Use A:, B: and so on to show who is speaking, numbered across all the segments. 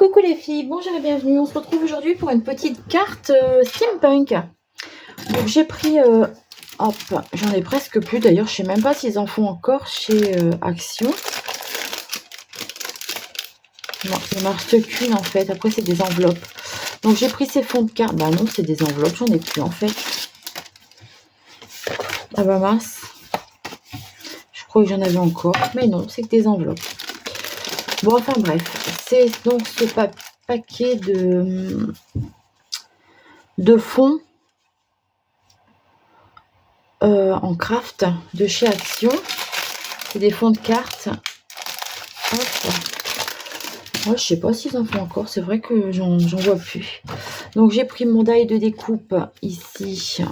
A: Coucou les filles, bonjour et bienvenue. On se retrouve aujourd'hui pour une petite carte steampunk. Donc j'ai pris, hop, j'en ai presque plus. D'ailleurs, je sais même pas s'ils en font encore chez Action. Non, il m'en reste qu'une en fait. Après, c'est des enveloppes. Donc j'ai pris ces fonds de carte. Bah non, c'est des enveloppes, j'en ai plus en fait. Ah bah mince. Je crois que j'en avais encore, mais non, c'est que des enveloppes. Bon, enfin bref, c'est donc ce paquet de fonds en craft de chez Action. C'est des fonds de cartes. Hop. Ouais, je sais pas s'ils en font encore, c'est vrai que j'en vois plus. Donc j'ai pris mon die de découpe ici.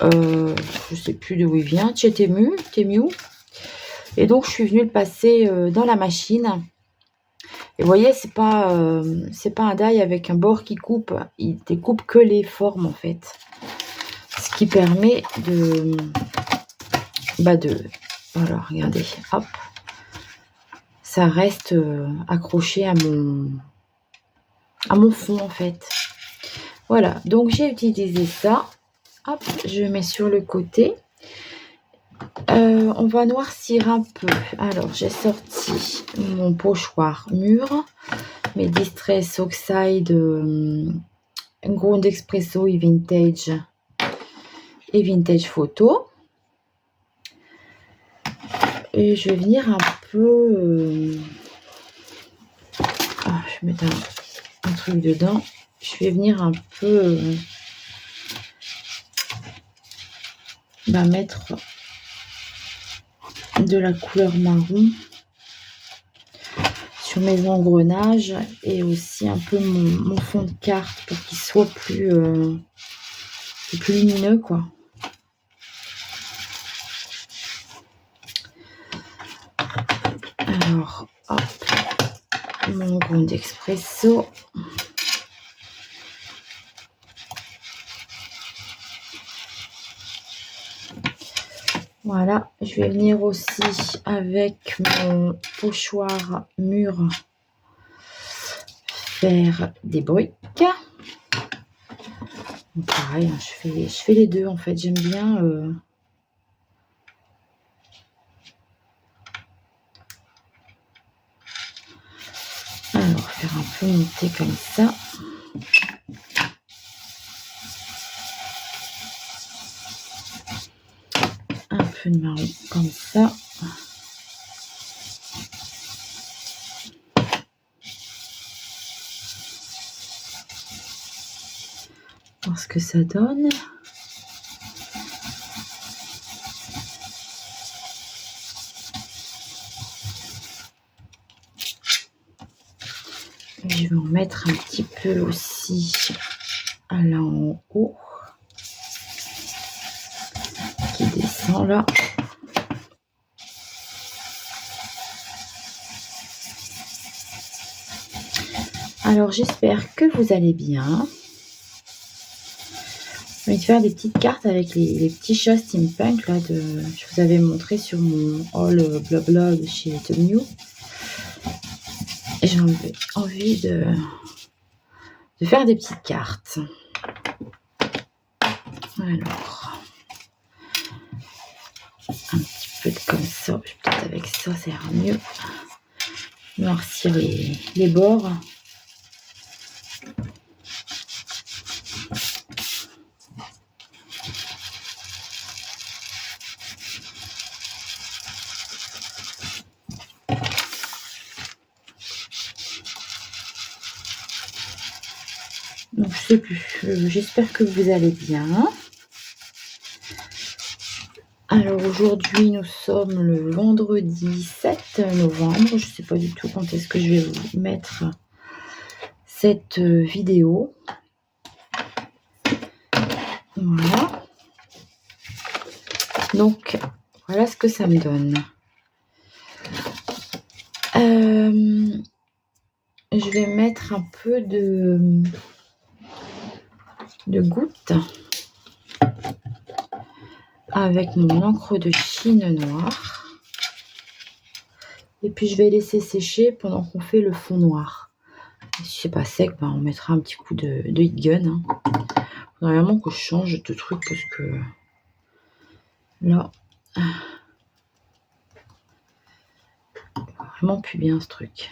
A: Je sais plus d'où il vient, chez Temu. Et donc je suis venue le passer dans la machine. Et vous voyez, c'est pas un die avec un bord qui coupe, il découpe que les formes en fait. Ce qui permet de voilà, regardez, hop. Ça reste accroché à mon fond en fait. Voilà, donc j'ai utilisé ça. Hop, je mets sur le côté. On va noircir un peu. Alors, j'ai sorti mon pochoir mûr, mes Distress Oxide Ground Espresso et Vintage Photo. Et je vais venir un peu... je vais mettre un truc dedans. Je vais venir un peu mettre de la couleur marron sur mes engrenages et aussi un peu mon fond de carte pour qu'il soit plus lumineux quoi. Alors hop, mon Ground Espresso. Voilà, je vais venir aussi avec mon pochoir mûr faire des briques. Donc, pareil, je fais les deux en fait, j'aime bien alors faire un peu monter comme ça. Un peu de marron comme ça. Voir ce que ça donne. Je vais en mettre un petit peu aussi là en haut. Qui descend là. Alors j'espère que vous allez bien. Je vais faire des petites cartes avec les petits chats steampunk là je vous avais montré sur mon haul blog chez Temu. Et j'ai envie de faire des petites cartes. Alors un petit peu comme ça, peut-être avec ça ça ira mieux. Noircir les bords. Donc je sais plus, j'espère que vous allez bien. Alors aujourd'hui nous sommes le vendredi 7 novembre, je ne sais pas du tout quand est-ce que je vais vous mettre cette vidéo. Voilà. Donc voilà ce que ça me donne. Je vais mettre un peu de gouttes avec mon encre de Chine noire. Et puis je vais laisser sécher pendant qu'on fait le fond noir. Si c'est pas sec, ben, on mettra un petit coup de heat gun. Hein. Faudrait vraiment que je change de truc parce que là, vraiment plus bien ce truc.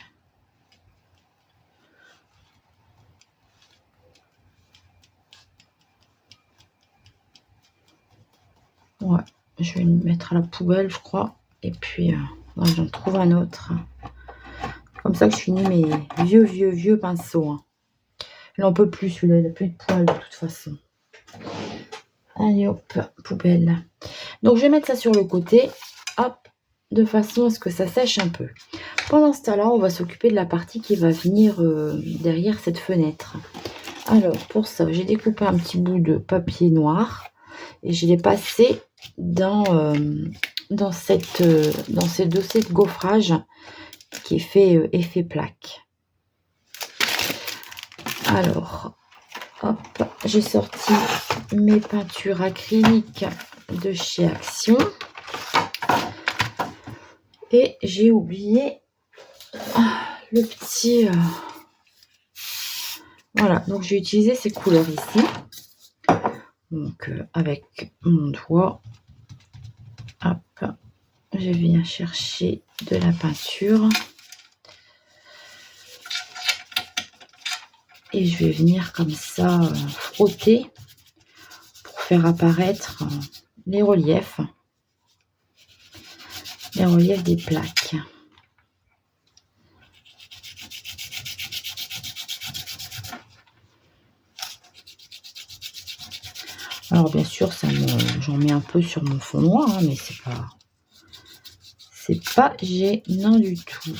A: Ouais, je vais le mettre à la poubelle, je crois. Et puis, j'en trouve un autre. Comme ça que je finis mes vieux pinceaux. Hein. Il n'en peut plus, celui-là, il n'a plus de poils de toute façon. Allez hop, poubelle. Donc je vais mettre ça sur le côté, hop, de façon à ce que ça sèche un peu. Pendant ce temps-là, on va s'occuper de la partie qui va venir derrière cette fenêtre. Alors pour ça, j'ai découpé un petit bout de papier noir et je l'ai passé dans ces dossiers de gaufrage qui est fait effet plaque. Alors, hop, j'ai sorti mes peintures acryliques de chez Action. Et j'ai oublié le petit... Voilà, donc j'ai utilisé ces couleurs ici. Donc avec mon doigt, hop, je viens chercher de la peinture. Et je vais venir comme ça frotter pour faire apparaître les reliefs des plaques. Alors bien sûr, j'en mets un peu sur mon fond noir, hein, mais c'est pas gênant du tout.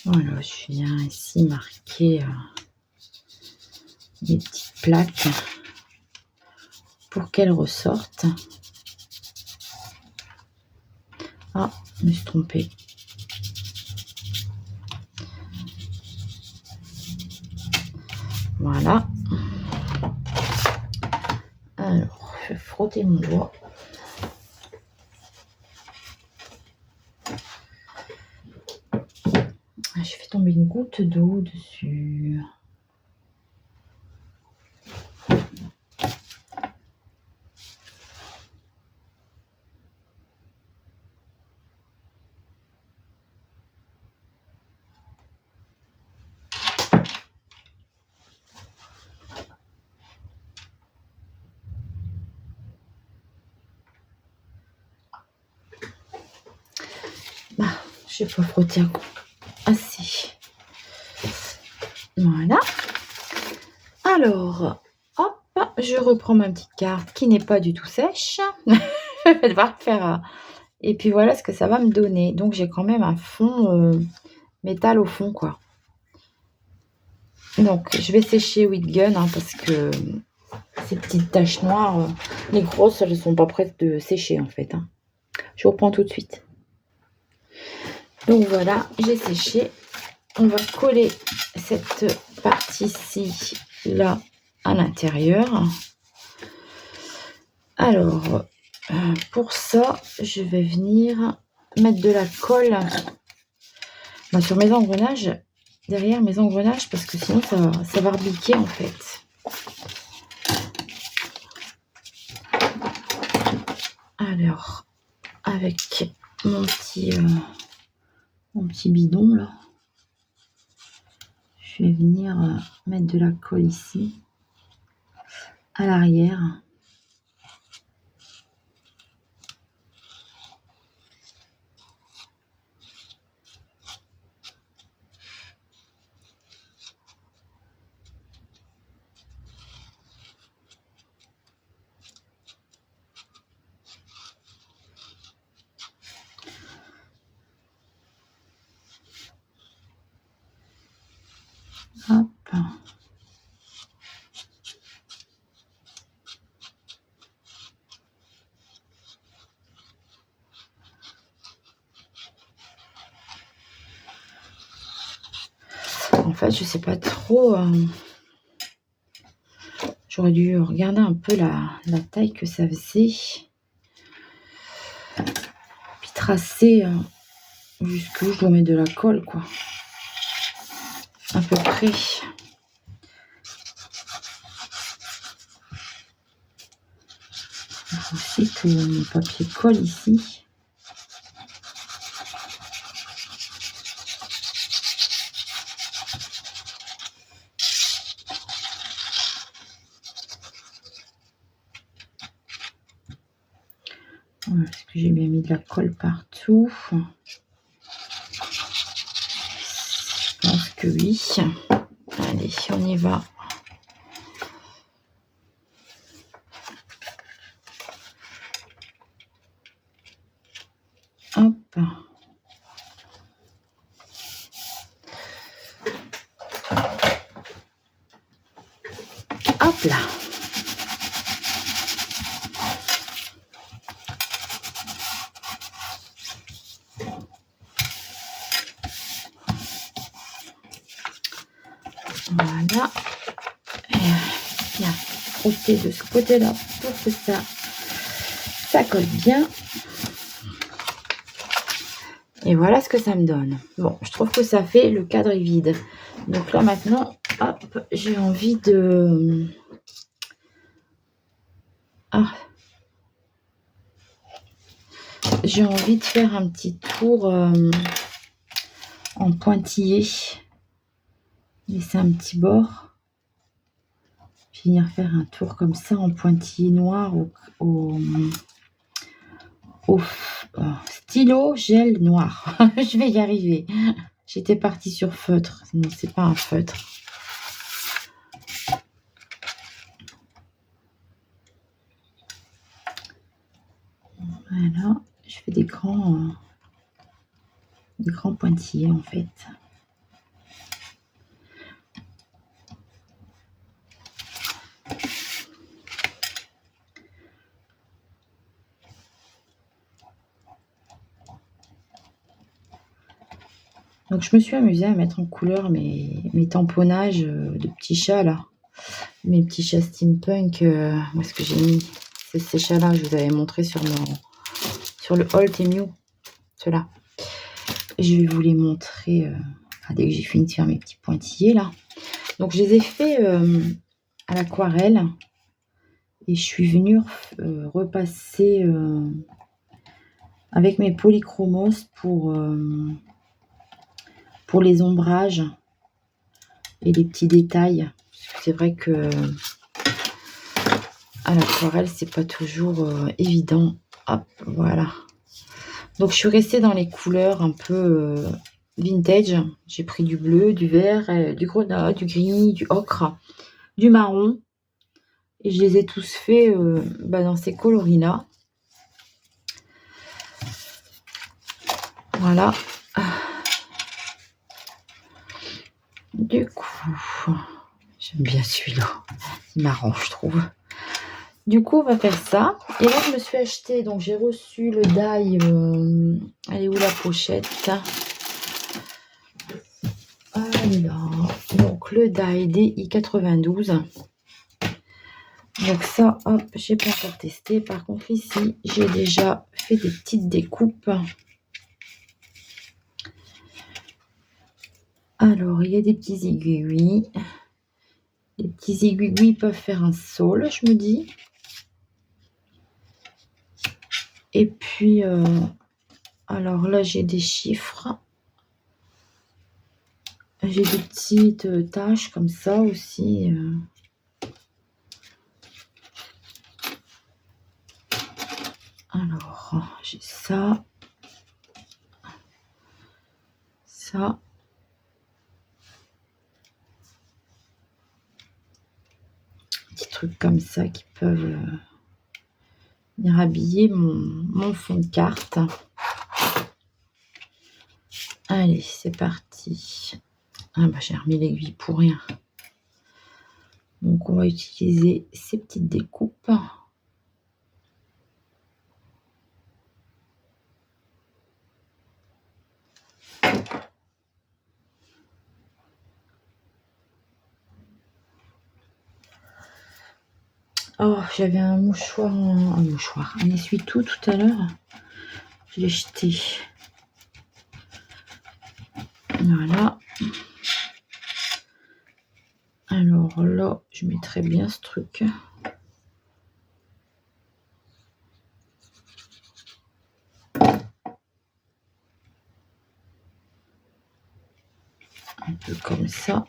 A: Voilà, je viens ici marquer les petites plaques pour qu'elles ressortent. Ah, je me suis trompée. Voilà. Alors, je vais frotter mon doigt. Je fais tomber une goutte d'eau dessus. Bah, je vais pas frotter assez. Voilà. Alors, hop, je reprends ma petite carte qui n'est pas du tout sèche. Je vais devoir faire... Et puis voilà ce que ça va me donner. Donc j'ai quand même un fond métal au fond, quoi. Donc je vais sécher with gun hein, parce que ces petites taches noires, les grosses, elles ne sont pas prêtes de sécher en fait. Hein. Je reprends tout de suite. Donc voilà, j'ai séché. On va coller cette partie-ci, là, à l'intérieur. Alors, pour ça, je vais venir mettre de la colle sur mes engrenages, derrière mes engrenages, parce que sinon ça va rebiquer en fait. Alors, avec mon petit bidon là, je vais venir mettre de la colle ici, à l'arrière. Hop. En fait, je sais pas trop. J'aurais dû regarder un peu la taille que ça faisait. Puis tracer jusqu'où je dois mettre de la colle, quoi. À peu près. Il faut aussi que mon papier colle ici. Est-ce que j'ai bien mis de la colle partout? Je pense que oui. Allez, on y va. Hop. Hop là. Voilà. Et bien frotter de ce côté-là pour que ça colle bien. Et voilà ce que ça me donne. Bon, je trouve que ça fait, le cadre est vide. Donc là maintenant, hop, j'ai envie de... Ah. J'ai envie de faire un petit tour en pointillé. Laisser un petit bord. Finir faire un tour comme ça en pointillé noir au stylo gel noir. Je vais y arriver. J'étais partie sur feutre. Non, c'est pas un feutre. Voilà. Je fais des grands pointillés en fait. Donc je me suis amusée à mettre en couleur mes tamponnages de petits chats là. Mes petits chats steampunk. Où est-ce que j'ai mis ces chats là que je vous avais montré sur le haul Temu. Ceux-là. Je vais vous les montrer dès que j'ai fini de faire mes petits pointillés là. Donc je les ai fait à l'aquarelle. Et je suis venue repasser avec mes polychromos pour les ombrages et les petits détails. C'est vrai que à l'aquarelle, c'est pas toujours évident. Hop, voilà. Donc je suis restée dans les couleurs un peu vintage. J'ai pris du bleu, du vert, du grenat, du gris, du ocre, du marron. Et je les ai tous faits dans ces coloris-là. Voilà. Du coup, j'aime bien celui-là. Il m'arrange, je trouve. Du coup, on va faire ça. Et là, je me suis acheté, donc j'ai reçu le die. Elle est où la pochette? Alors, donc le die DI92. Donc ça, hop, j'ai pas encore testé. Par contre, ici, j'ai déjà fait des petites découpes. Alors, il y a des petits aiguilles. Les petits aiguilles peuvent faire un saule, je me dis. Et puis, alors là, j'ai des chiffres. J'ai des petites taches comme ça aussi. Alors, j'ai ça. Ça. Petits trucs comme ça qui peuvent venir habiller mon fond de carte. Allez, c'est parti. Ah bah j'ai remis l'aiguille pour rien. Donc on va utiliser ces petites découpes. Oh, j'avais un mouchoir, un essuie-tout tout à l'heure. Je l'ai jeté. Voilà. Alors là, je mettrais bien ce truc. Un peu comme ça.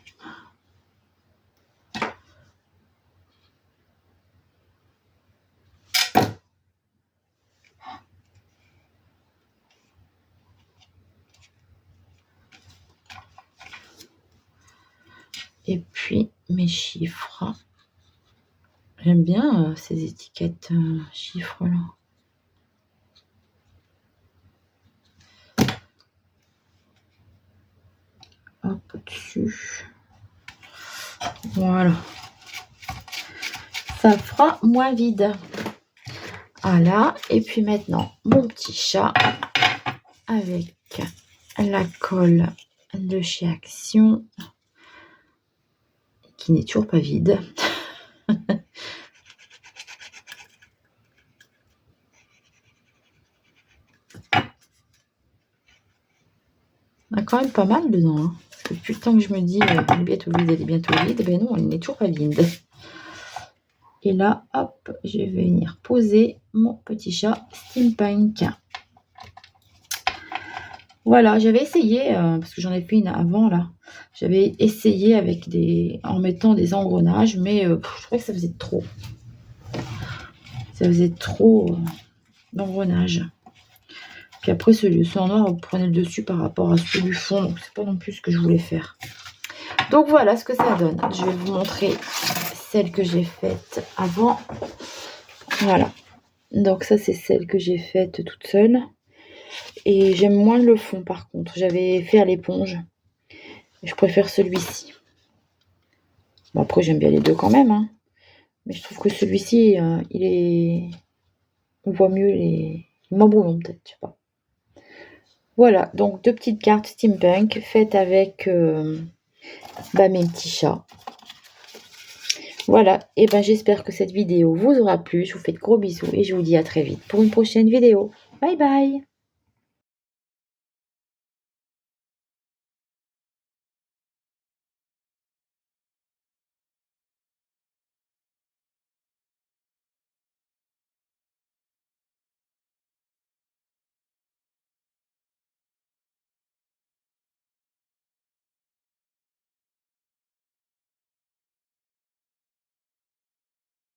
A: Et puis mes chiffres. J'aime bien ces étiquettes chiffres là. Hop, au-dessus. Voilà. Ça fera moins vide. Voilà. Et puis maintenant, mon petit chat avec la colle de chez Action qui n'est toujours pas vide. On a quand même pas mal dedans. Hein. Parce que depuis le temps que je me dis, elle est bientôt vide, elle est bientôt vide. Ben non, elle n'est toujours pas vide. Et là, hop, je vais venir poser mon petit chat Steampunk. Voilà, j'avais essayé, parce que j'en ai fait une avant là. J'avais essayé avec en mettant des engrenages, mais je trouvais que ça faisait trop. Ça faisait trop d'engrenages. Puis après, celui en noir, vous prenez le dessus par rapport à celui du fond. Donc, c'est pas non plus ce que je voulais faire. Donc, voilà ce que ça donne. Je vais vous montrer celle que j'ai faite avant. Voilà. Donc, ça, c'est celle que j'ai faite toute seule. Et j'aime moins le fond, par contre. J'avais fait à l'éponge. Je préfère celui-ci. Bon, après, j'aime bien les deux quand même. Hein. Mais je trouve que celui-ci, il est... On voit mieux les... moins brouillon, peut-être, je sais pas. Voilà, donc 2 petites cartes Steampunk faites avec mes petits chats. Voilà, et j'espère que cette vidéo vous aura plu. Je vous fais de gros bisous et je vous dis à très vite pour une prochaine vidéo. Bye bye!